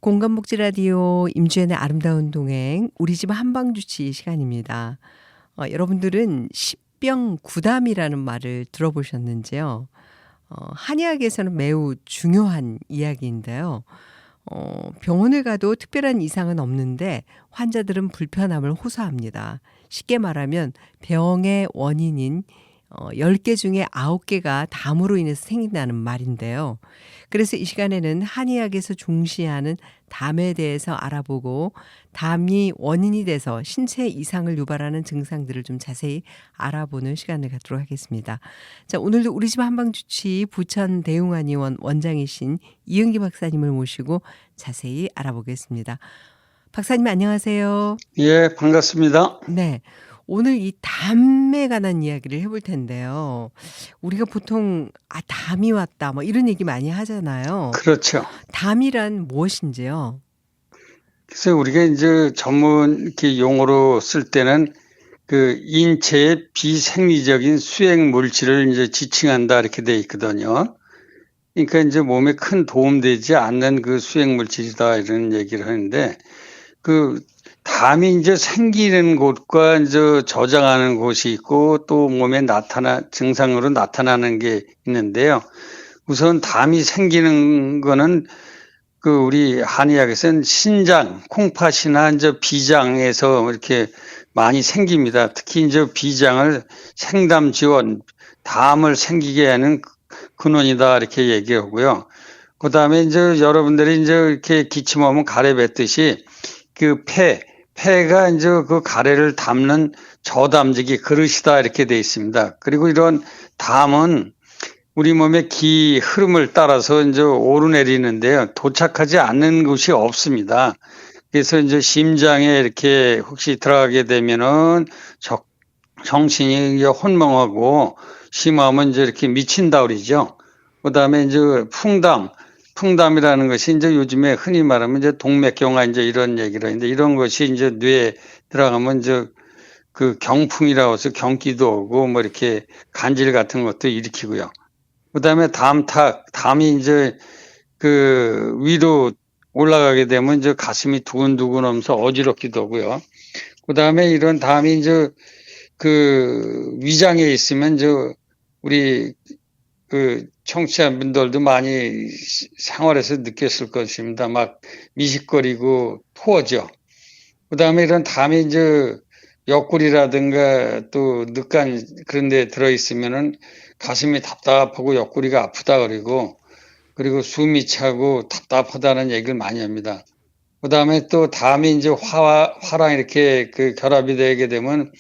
공감복지 라디오 임주연의 아름다운 동행 우리 집 한방주치 시간입니다. 여러분들은 십병구담이라는 말을 들어보셨는지요? 한의학에서는 매우 중요한 이야기인데요. 병원을 가도 특별한 이상은 없는데 환자들은 불편함을 호소합니다. 쉽게 말하면 병의 원인인 10개 중에 9개가 담으로 인해서 생긴다는 말인데요. 그래서 이 시간에는 한의학에서 중시하는 담에 대해서 알아보고 담이 원인이 돼서 신체 이상을 유발하는 증상들을 좀 자세히 알아보는 시간을 갖도록 하겠습니다. 자, 오늘도 우리 집 한방주치 부천 대웅한의원 원장이신 이은기 박사님을 모시고 자세히 알아보겠습니다. 박사님 안녕하세요. 예, 반갑습니다. 네. 오늘 이 담에 관한 이야기를 해볼 텐데요. 우리가 보통 담이 왔다 뭐 이런 얘기 많이 하잖아요. 그렇죠. 담이란 무엇인지요? 그래서 우리가 이제 전문 이렇게 용어로 쓸 때는 그 인체의 비생리적인 수행 물질을 이제 지칭한다 이렇게 돼 있거든요. 그러니까 이제 몸에 큰 도움되지 않는 그 수행 물질이다 이런 얘기를 하는데 그 담이 이제 생기는 곳과 이제 저장하는 곳이 있고 또 몸에 증상으로 나타나는 게 있는데요. 우선 담이 생기는 거는 그 우리 한의학에서는 신장, 콩팥이나 이제 비장에서 이렇게 많이 생깁니다. 특히 이제 비장을 생담 지원, 담을 생기게 하는 근원이다 이렇게 얘기하고요. 그 다음에 이제 여러분들이 이제 이렇게 기침하면 가래 뱉듯이 그 폐가 이제 그 가래를 담는 저담지기 그릇이다 이렇게 돼 있습니다. 그리고 이런 담은 우리 몸의 기 흐름을 따라서 이제 오르내리는데요. 도착하지 않는 곳이 없습니다. 그래서 이제 심장에 이렇게 혹시 들어가게 되면은 정신이 혼멍하고 심하면 이제 이렇게 미친다 그러죠. 그 다음에 이제 풍담이라는 것이 이제 요즘에 흔히 말하면 이제 동맥경화 이제 이런 얘기를 하는데 이런 것이 이제 뇌에 들어가면 이제 그 경풍이라고 해서 경기도 오고 뭐 이렇게 간질 같은 것도 일으키고요. 그 다음에 담이 이제 그 위로 올라가게 되면 이제 가슴이 두근두근 하면서 어지럽기도 하고요. 그 다음에 이런 담이 이제 그 위장에 있으면 이제 우리 그 청취자분들도 많이 생활에서 느꼈을 것입니다. 막 미식거리고 토하죠. 그 다음에 이런 담이 이제 옆구리라든가 또 늑간 그런 데 들어있으면은 가슴이 답답하고 옆구리가 아프다 그리고 숨이 차고 답답하다는 얘기를 많이 합니다. 그 다음에 또 담이 이제 화랑 이렇게 그 결합이 되게 되면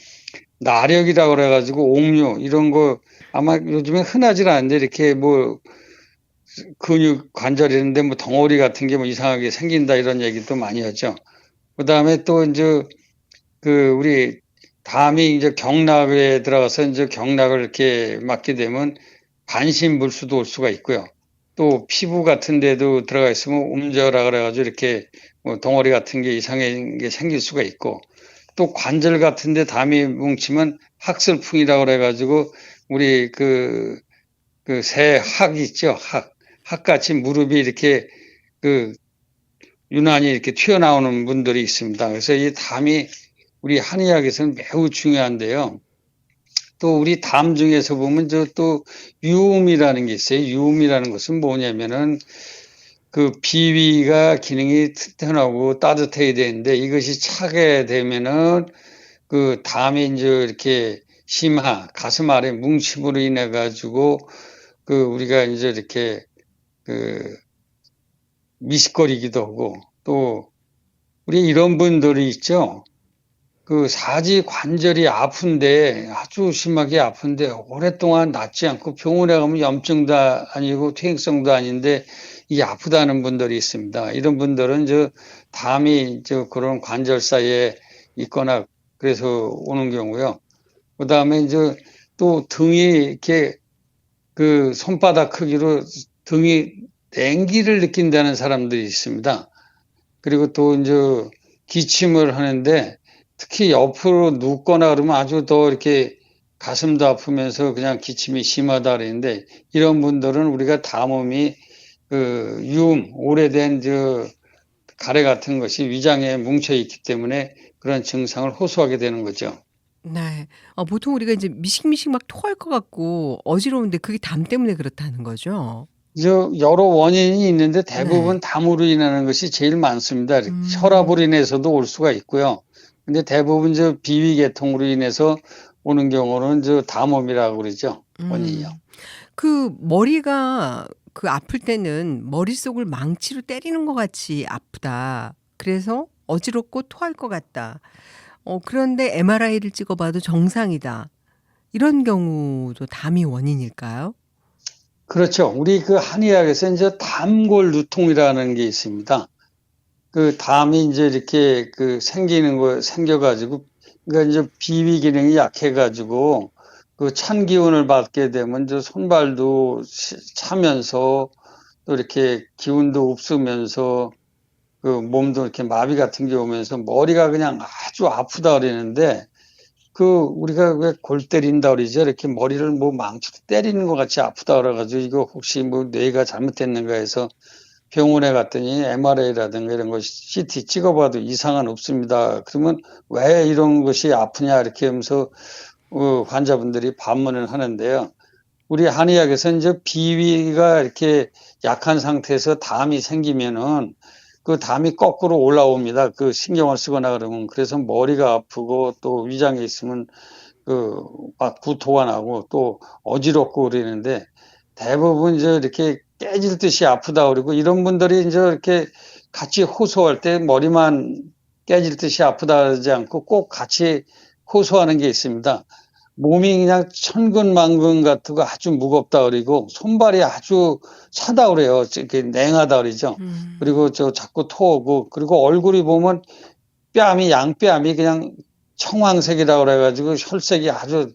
나력이라고 그래가지고 옥류 이런 거 아마 요즘에 흔하지 않은데 이렇게 뭐 근육 관절 이런데 뭐 덩어리 같은 게 뭐 이상하게 생긴다 이런 얘기도 많이 하죠. 그 다음에 또 이제 그 우리 담이 이제 경락에 들어가서 이제 경락을 이렇게 맞게 되면 반신불수도 올 수가 있고요. 또 피부 같은 데도 들어가 있으면 움저라 그래가지고 이렇게 뭐 덩어리 같은 게 이상한 게 생길 수가 있고 또 관절 같은 데 담이 뭉치면 학설풍이라고 그래가지고 우리 그 새 학이 있죠. 학같이 무릎이 이렇게 그 유난히 이렇게 튀어나오는 분들이 있습니다. 그래서 이 담이 우리 한의학에서는 매우 중요한데요. 또 우리 담 중에서 보면 저 또 유음이라는 게 있어요. 유음이라는 것은 뭐냐면은 그 비위가 기능이 튼튼하고 따뜻해야 되는데 이것이 차게 되면은 그 담이 이제 이렇게 가슴 아래 뭉침으로 인해 가지고 그 우리가 이제 이렇게 그 미식거리기도 하고 또 우리 이런 분들이 있죠. 그 사지 관절이 아픈데 아주 심하게 아픈데 오랫동안 낫지 않고 병원에 가면 염증도 아니고 퇴행성도 아닌데 이게 아프다는 분들이 있습니다. 이런 분들은 담이 그런 관절 사이에 있거나 그래서 오는 경우요. 그 다음에 이제 또 등이 이렇게 그 손바닥 크기로 등이 냉기를 느낀다는 사람들이 있습니다. 그리고 또 이제 기침을 하는데 특히 옆으로 눕거나 그러면 아주 더 이렇게 가슴도 아프면서 그냥 기침이 심하다 그러는데 이런 분들은 우리가 담음이 그 오래된 가래 같은 것이 위장에 뭉쳐 있기 때문에 그런 증상을 호소하게 되는 거죠. 네. 보통 우리가 이제 미식미식 막 토할 것 같고 어지러운데 그게 담 때문에 그렇다는 거죠? 여러 원인이 있는데 네. 대부분 담으로 인하는 것이 제일 많습니다. 음. 혈압으로 인해서도 올 수가 있고요. 근데 대부분 비위계통으로 인해서 오는 경우는 담음이라고 그러죠. 원인이요. 음. 그 머리가 그 아플 때는 "머릿속을 망치로 때리는 것 같이 아프다. 그래서 어지럽고 토할 것 같다." 그런데 MRI를 찍어 봐도 정상이다. 이런 경우도 담이 원인일까요? 그렇죠. 우리 그 한의학에서 이제 담골두통이라는 게 있습니다. 그 담이 이제 이렇게 생겨가지고, 그러니까 이제 비위 기능이 약해가지고, 그 찬 기운을 받게 되면 손발도 차면서 또 이렇게 기운도 없으면서 그 몸도 이렇게 마비 같은 게 오면서 머리가 그냥 아주 아프다 그러는데, 우리가 왜 골 때린다 그러죠? 이렇게 머리를 뭐 망치로 때리는 것 같이 아프다 그래가지고, 이거 혹시 뭐 뇌가 잘못됐는가 해서 병원에 갔더니 MRI라든가 이런 거 CT 찍어봐도 이상은 없습니다. 그러면 왜 이런 것이 아프냐 이렇게 하면서 환자분들이 반문을 하는데요. 우리 한의학에서 이제 비위가 이렇게 약한 상태에서 담이 생기면은 그 담이 거꾸로 올라옵니다. 그 신경을 쓰거나 그러면. 그래서 머리가 아프고 또 위장에 있으면 막 구토가 나고 또 어지럽고 그러는데 대부분 이제 이렇게 깨질 듯이 아프다 그러고 이런 분들이 이제 이렇게 같이 호소할 때 머리만 깨질 듯이 아프다 하지 않고 꼭 같이 호소하는 게 있습니다. 몸이 그냥 천근만근 같고 아주 무겁다 그러고 손발이 아주 차다 그래요. 이렇게 냉하다 그러죠. 음. 그리고 자꾸 토하고 그리고 얼굴이 보면 양뺨이 그냥 청황색이라고 그래가지고 혈색이 아주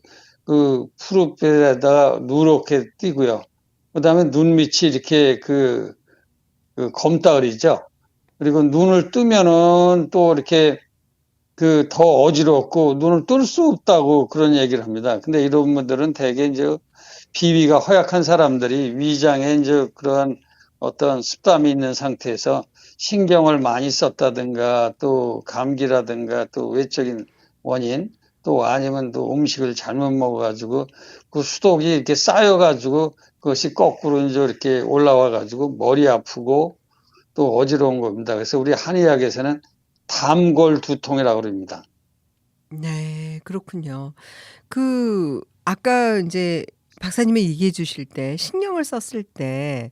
푸르트에다가 누렇게 띄고요. 그 다음에 눈밑이 이렇게 검다 그러죠. 그리고 눈을 뜨면은 또 이렇게 더 어지럽고 눈을 뜰 수 없다고 그런 얘기를 합니다. 근데 이런 분들은 대개 이제 비위가 허약한 사람들이 위장에 이제 그러한 어떤 습담이 있는 상태에서 신경을 많이 썼다든가 또 감기라든가 또 외적인 원인 또 아니면 또 음식을 잘못 먹어가지고 그 수독이 이렇게 쌓여가지고 그것이 거꾸로 이제 이렇게 올라와가지고 머리 아프고 또 어지러운 겁니다. 그래서 우리 한의학에서는 담골두통이라고 그럽니다. 네. 그렇군요. 아까 인제 박사님이 얘기해 주실 때 신경을 썼을 때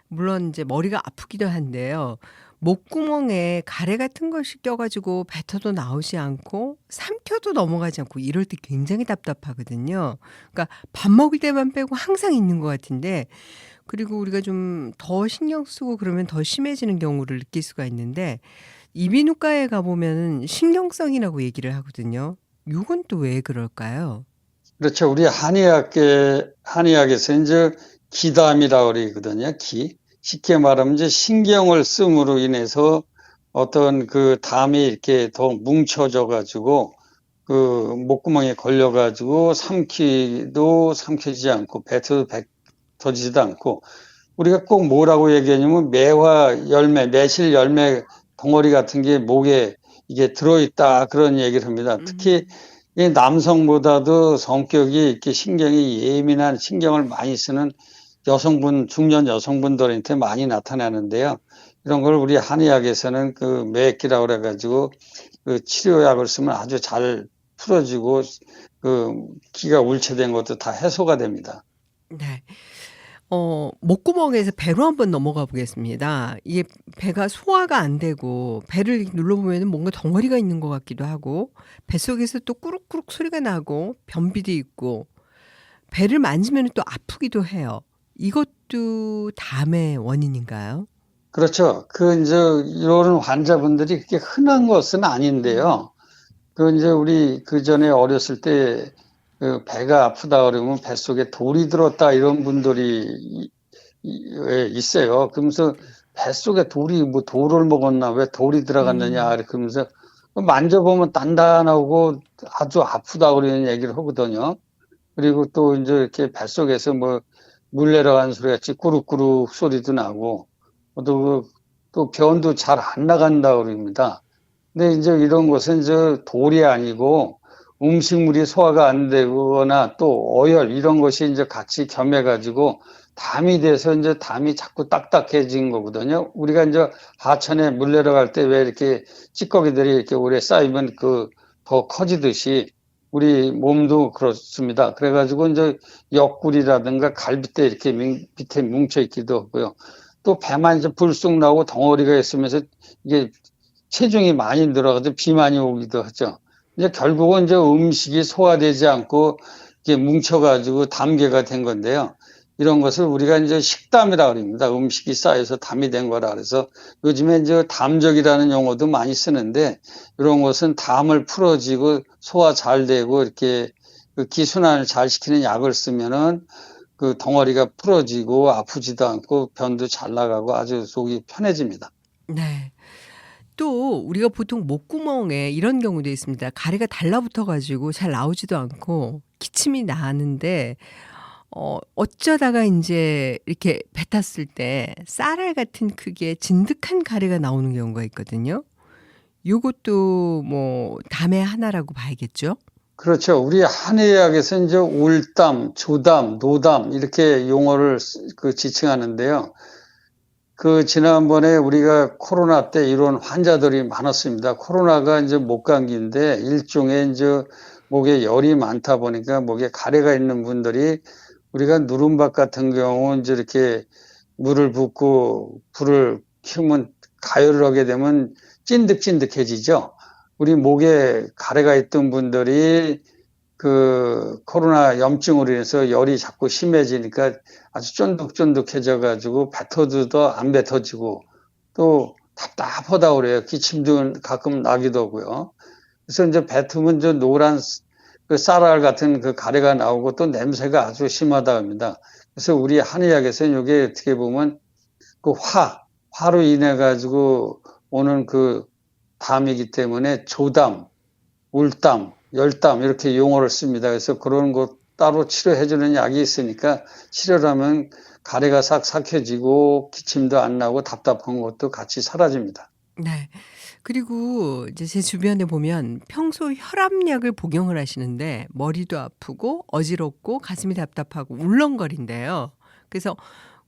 물론 인제 머리가 아프기도 한데요. 목구멍에 가래 같은 것이 껴 가지고 뱉어도 나오지 않고 삼켜도 넘어가지 않고 이럴 때 굉장히 답답하거든요. 그러니까 밥 먹을 때만 빼고 항상 있는 것 같은데 그리고 우리가 좀 더 신경 쓰고 그러면 더 심해지는 경우를 느낄 수가 있는데 이비인후과에 가 보면은 신경성이라고 얘기를 하거든요. 요건 또 왜 그럴까요? 그렇죠. 우리 한의학에서 이제 기담이라고 그러거든요. 쉽게 말하면 이제 신경을 씀으로 인해서 어떤 그 담이 이렇게 더 뭉쳐져 가지고 그 목구멍에 걸려 가지고 삼키도 삼켜지지 않고 뱉어도 뱉어지지도 않고 우리가 꼭 뭐라고 얘기하냐면 매실 열매 덩어리 같은 게 목에 이게 들어있다 그런 얘기를 합니다. 특히 음. 이 남성보다도 성격이 이렇게 신경이 예민한 신경을 많이 쓰는 중년 여성분들한테 많이 나타나는데요. 이런 걸 우리 한의학에서는 매기라고 그래가지고 치료약을 쓰면 아주 잘 풀어지고 기가 울체된 것도 다 해소가 됩니다. 네. 목구멍에서 배로 한번 넘어가 보겠습니다. 이게 배가 소화가 안 되고 배를 눌러보면은 뭔가 덩어리가 있는 것 같기도 하고 뱃속에서 또 꾸룩꾸룩 소리가 나고 변비도 있고 배를 만지면은 또 아프기도 해요. 이것도 담의 원인인가요? 그렇죠. 이제 이런 환자분들이 그렇게 흔한 것은 음. 아닌데요. 이제 우리 전에 어렸을 때 배가 아프다 그러면 뱃속에 돌이 들었다 이런 분들이 예, 있어요. 그러면서 뱃속에 뭐 돌을 먹었나 왜 돌이 들어갔느냐 음. 그러면서 만져보면 단단하고 아주 아프다 그러는 얘기를 하거든요. 그리고 또 이제 이렇게 뱃속에서 뭐 물 내려가는 소리 같이 꾸룩꾸룩 소리도 나고 또 또 변도 잘 안 나간다 그럽니다. 근데 이제 이런 것은 돌이 아니고 음식물이 소화가 안 되거나 또 어혈 이런 것이 이제 같이 겸해가지고 담이 돼서 이제 담이 자꾸 딱딱해진 거거든요. 우리가 이제 하천에 물 내려갈 때 왜 이렇게 찌꺼기들이 이렇게 오래 쌓이면 더 커지듯이 우리 몸도 그렇습니다. 그래가지고 이제 옆구리라든가 갈비뼈 이렇게 밑에 뭉쳐 있기도 하고요. 또 배만 이제 불쑥 나오고 덩어리가 있으면서 이게 체중이 많이 늘어가지고 비만이 오기도 하죠. 이제 결국은 이제 음식이 소화되지 않고 이게 뭉쳐가지고 담계가 된 건데요. 이런 것을 우리가 이제 식담이라 그럽니다. 음식이 쌓여서 담이 된 거라 그래서 요즘에 이제 담적이라는 용어도 많이 쓰는데 이런 것은 담을 풀어지고 소화 잘 되고 이렇게 그 기순환을 잘 시키는 약을 쓰면은 그 덩어리가 풀어지고 아프지도 않고 변도 잘 나가고 아주 속이 편해집니다. 네. 또 우리가 보통 목구멍에 이런 경우도 있습니다. 가래가 달라붙어 가지고 잘 나오지도 않고 기침이 나는데 어쩌다가 인제 이렇게 뱉었을 때 쌀알 같은 크기의 진득한 가래가 나오는 경우가 있거든요. 요것도 뭐 담의 하나라고 봐야겠죠? 그렇죠. 우리 한의학에서 이제 울담, 조담, 노담 이렇게 용어를 지칭하는데요. 지난번에 우리가 코로나 때 이런 환자들이 많았습니다. 코로나가 이제 목감기인데 일종의 이제 목에 열이 많다 보니까 목에 가래가 있는 분들이 우리가 누름밥 같은 경우 이제 이렇게 물을 붓고 불을 켜면 가열을 하게 되면 찐득찐득해지죠. 우리 목에 가래가 있던 분들이 코로나 염증으로 인해서 열이 자꾸 심해지니까 아주 쫀득쫀득해져 가지고 뱉어도 안 뱉어지고 또 답답하다 그래요. 기침도 가끔 나기도 하고요. 그래서 이제 뱉으면 저 노란 쌀알 같은 그 가래가 나오고 또 냄새가 아주 심하다 합니다. 그래서 우리 한의학에서는 이게 어떻게 보면 화로 인해 가지고 오는 담이기 때문에 조담, 울담, 열담 이렇게 용어를 씁니다. 그래서 그런 거 따로 치료해주는 약이 있으니까 치료를 하면 가래가 싹 삭혀지고 기침도 안 나고 답답한 것도 같이 사라집니다. 네. 그리고 이제 제 주변에 보면 평소 혈압약을 복용을 하시는데 머리도 아프고 어지럽고 가슴이 답답하고 울렁거린대요. 그래서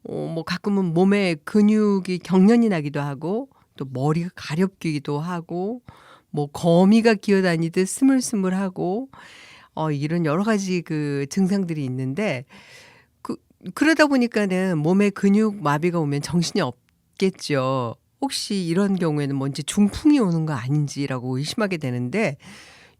뭐 가끔은 몸에 근육이 경련이 나기도 하고 또 머리가 가렵기도 하고 뭐 거미가 기어다니듯 스물스물하고 이런 여러 가지 그 증상들이 있는데 그 그러다 보니까는 몸에 근육 마비가 오면 정신이 없겠죠. 혹시 이런 경우에는 뭔지 중풍이 오는 거 아닌지라고 의심하게 되는데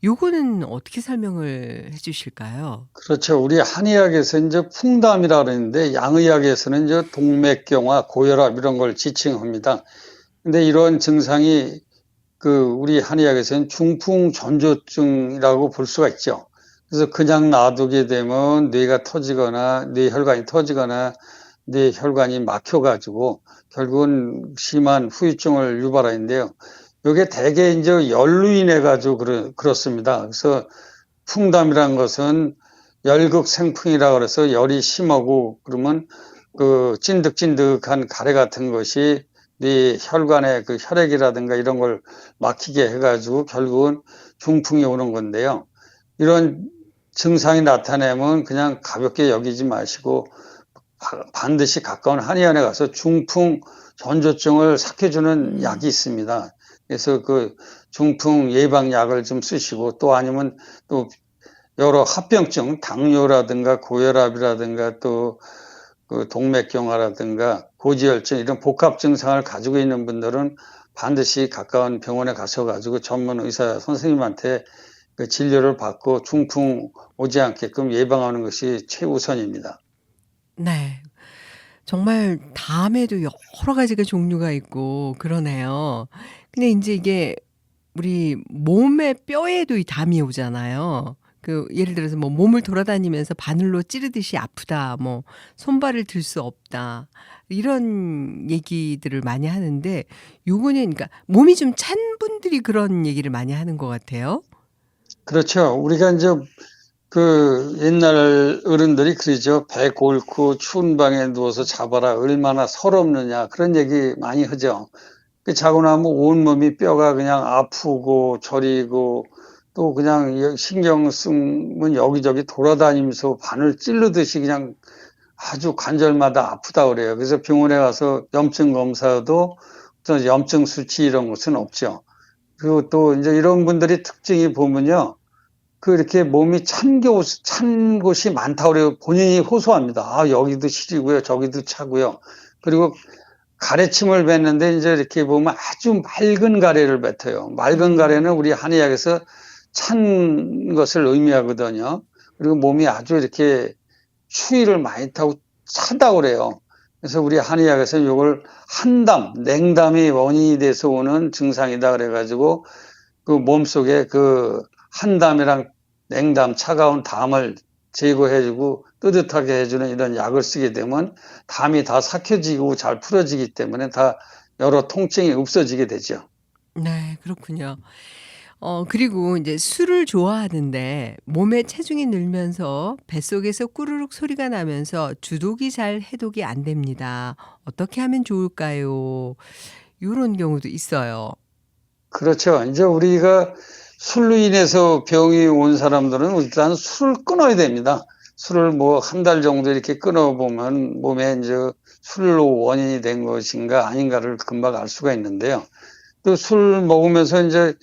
요거는 어떻게 설명을 해 주실까요? 그렇죠. 우리 한의학에서 이제 풍담이라 그러는데 양의학에서는 이제 동맥경화, 고혈압 이런 걸 지칭합니다. 근데 이런 증상이 우리 한의학에서는 중풍전조증이라고 볼 수가 있죠. 그래서 그냥 놔두게 되면 뇌가 터지거나 뇌혈관이 터지거나 뇌혈관이 막혀가지고 결국은 심한 후유증을 유발하는데요. 이게 대개 이제 열로 인해 가지고 그렇습니다. 그래서 풍담이란 것은 열극생풍이라 그래서 열이 심하고 그러면 찐득찐득한 가래 같은 것이 네 혈관의 혈액이라든가 이런 걸 막히게 해가지고 결국은 중풍이 오는 건데요. 이런 증상이 나타나면 그냥 가볍게 여기지 마시고 반드시 가까운 한의원에 가서 중풍 전조증을 삭혀주는 약이 있습니다. 그래서 중풍 예방약을 좀 쓰시고 또 아니면 또 여러 합병증, 당뇨라든가 고혈압이라든가 또 동맥경화라든가 고지혈증 이런 복합 증상을 가지고 있는 분들은 반드시 가까운 병원에 가셔가지고 전문 의사 선생님한테 진료를 받고 중풍 오지 않게끔 예방하는 것이 최우선입니다. 네. 정말 담에도 여러 가지가 종류가 있고 그러네요. 근데 인제 이게 우리 몸의 뼈에도 이 담이 오잖아요. 예를 들어서 뭐 몸을 돌아다니면서 바늘로 찌르듯이 아프다. 뭐 손발을 들 수 없다. 이런 얘기들을 많이 하는데 요거는 그러니까 몸이 좀 찬 분들이 그런 얘기를 많이 하는 것 같아요. 그렇죠. 우리가 이제 그 옛날 어른들이 그러죠. 배 곪고 추운 방에 누워서 자봐라. 얼마나 서럽느냐. 그런 얘기 많이 하죠. 그 자고 나면 온몸이 뼈가 그냥 아프고 저리고 또 그냥 신경 쓰면 여기저기 돌아다니면서 바늘 찌르듯이 그냥 아주 관절마다 아프다 그래요. 그래서 병원에 가서 염증 검사도 또 염증 수치 이런 것은 없죠. 그리고 또 이제 이런 분들이 특징이 보면요. 그 이렇게 몸이 찬 곳이 많다고 그래요. 본인이 호소합니다. 아, 여기도 시리고요. 저기도 차고요. 그리고 가래침을 뱉는데 이제 이렇게 보면 아주 맑은 가래를 뱉어요. 맑은 가래는 우리 한의학에서 찬 것을 의미하거든요. 그리고 몸이 아주 이렇게 추위를 많이 타고 차다고 그래요. 그래서 우리 한의학에서 이걸 한담, 냉담이 원인이 돼서 오는 증상이다 그래가지고 그 몸속에 그 한담이랑 냉담, 차가운 담을 제거해주고 뜨뜻하게 해주는 이런 약을 쓰게 되면 담이 다 삭혀지고 잘 풀어지기 때문에 다 여러 통증이 없어지게 되죠. 네, 그렇군요. 그리고 이제 술을 좋아하는데 몸에 체중이 늘면서 뱃속에서 꾸르륵 소리가 나면서 주독이 잘 해독이 안 됩니다. 어떻게 하면 좋을까요? 요런 경우도 있어요. 그렇죠. 이제 우리가 술로 인해서 병이 온 사람들은 일단 술을 끊어야 됩니다. 술을 뭐 한 달 정도 이렇게 끊어보면 몸에 이제 술로 원인이 된 것인가 아닌가를 금방 알 수가 있는데요. 또 술 먹으면서 이제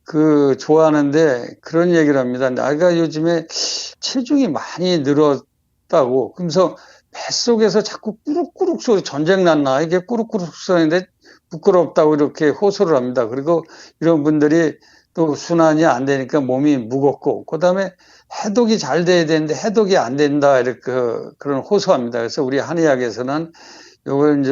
그 좋아하는데 그런 얘기를 합니다. 내가 요즘에 체중이 많이 늘었다고. 그러면서 뱃속에서 자꾸 꾸룩꾸룩 소리, 전쟁 났나? 이게 꾸룩꾸룩 소리인데 부끄럽다고 이렇게 호소를 합니다. 그리고 이런 분들이 또 순환이 안 되니까 몸이 무겁고, 그 다음에 해독이 잘 돼야 되는데 해독이 안 된다. 이렇게 그런 호소합니다. 그래서 우리 한의학에서는 요걸 이제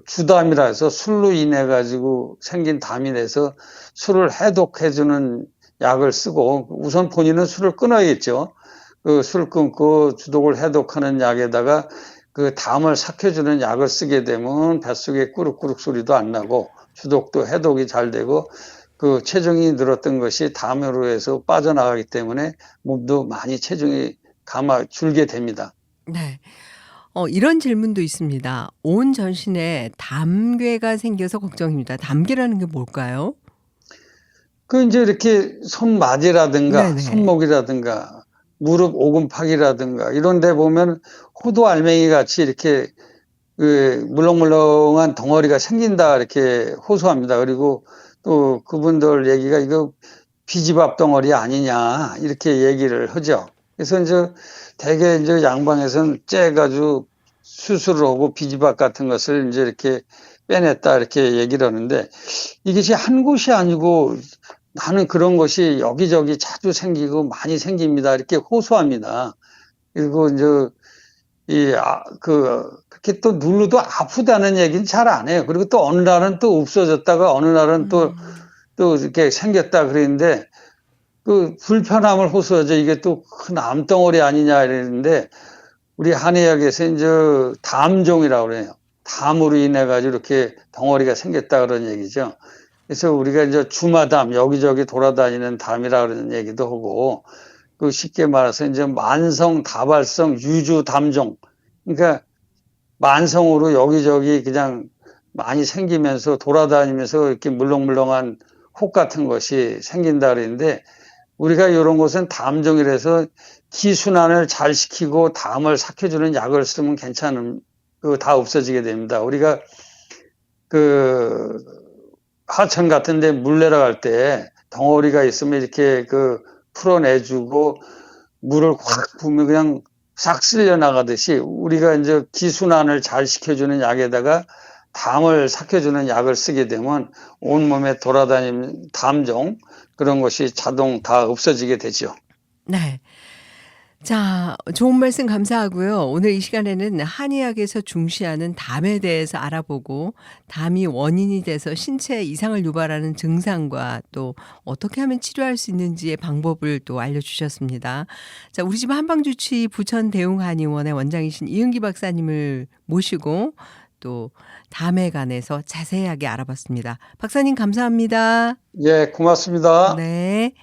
주담이라 해서 술로 인해 가지고 생긴 담이 돼서 술을 해독해주는 약을 쓰고 우선 본인은 술을 끊어야겠죠. 그 술 끊고 주독을 해독하는 약에다가 그 담을 삭혀주는 약을 쓰게 되면 뱃속에 꾸룩꾸룩 소리도 안 나고 주독도 해독이 잘 되고 그 체중이 늘었던 것이 담으로 해서 빠져나가기 때문에 몸도 많이 체중이 줄게 됩니다. 네. 이런 질문도 있습니다. 온 전신에 담괴가 생겨서 걱정입니다. 담괴라는 게 뭘까요? 그 이제 이렇게 손마디라든가 네네. 손목이라든가 무릎 오금팍이라든가 이런 데 보면 호두 알맹이 같이 이렇게 그 물렁물렁한 덩어리가 생긴다 이렇게 호소합니다. 그리고 또 그분들 얘기가 이거 비지밥 덩어리 아니냐 이렇게 얘기를 하죠. 그래서 이제 대개 이제 양방에서는 째가지고 수술을 하고 비지밥 같은 것을 이제 이렇게 빼냈다 이렇게 얘기를 하는데 이것이 한 곳이 아니고 나는 그런 것이 여기저기 자주 생기고 많이 생깁니다. 이렇게 호소합니다. 그리고 이제 그렇게 또 누르도 아프다는 얘기는 잘 안 해요. 그리고 또 어느 날은 또 없어졌다가 어느 날은 또 이렇게 생겼다 그러는데 그 불편함을 호소하죠. 이게 또 큰 암덩어리 아니냐 이러는데 우리 한의학에서 이제 담종이라고 그래요. 담으로 인해 가지고 이렇게 덩어리가 생겼다 그런 얘기죠. 그래서 우리가 이제 주마담 여기저기 돌아다니는 담이라 그러는 얘기도 하고 그 쉽게 말해서 이제 만성 다발성 유주 담종 그러니까 만성으로 여기저기 그냥 많이 생기면서 돌아다니면서 이렇게 물렁물렁한 혹 같은 것이 생긴다 그러는데 우리가 이런 것은 담종이라서 기순환을 잘 시키고 담을 삭혀주는 약을 쓰면 괜찮은 그 다 없어지게 됩니다. 우리가 그 하천 같은 데 물 내려갈 때 덩어리가 있으면 이렇게 그 풀어내주고 물을 확 부으면 그냥 싹 쓸려 나가듯이 우리가 이제 기순환을 잘 시켜주는 약에다가 담을 삭혀주는 약을 쓰게 되면 온몸에 돌아다니는 담종 그런 것이 자동 다 없어지게 되죠. 네. 자, 좋은 말씀 감사하고요. 오늘 이 시간에는 한의학에서 중시하는 담에 대해서 알아보고 담이 원인이 돼서 신체에 이상을 유발하는 증상과 또 어떻게 하면 치료할 수 있는지의 방법을 또 알려주셨습니다. 자, 우리 집 한방주치 부천대웅한의원의 원장이신 이은기 박사님을 모시고 또 담에 관해서 자세하게 알아봤습니다. 박사님 감사합니다. 예, 고맙습니다. 네.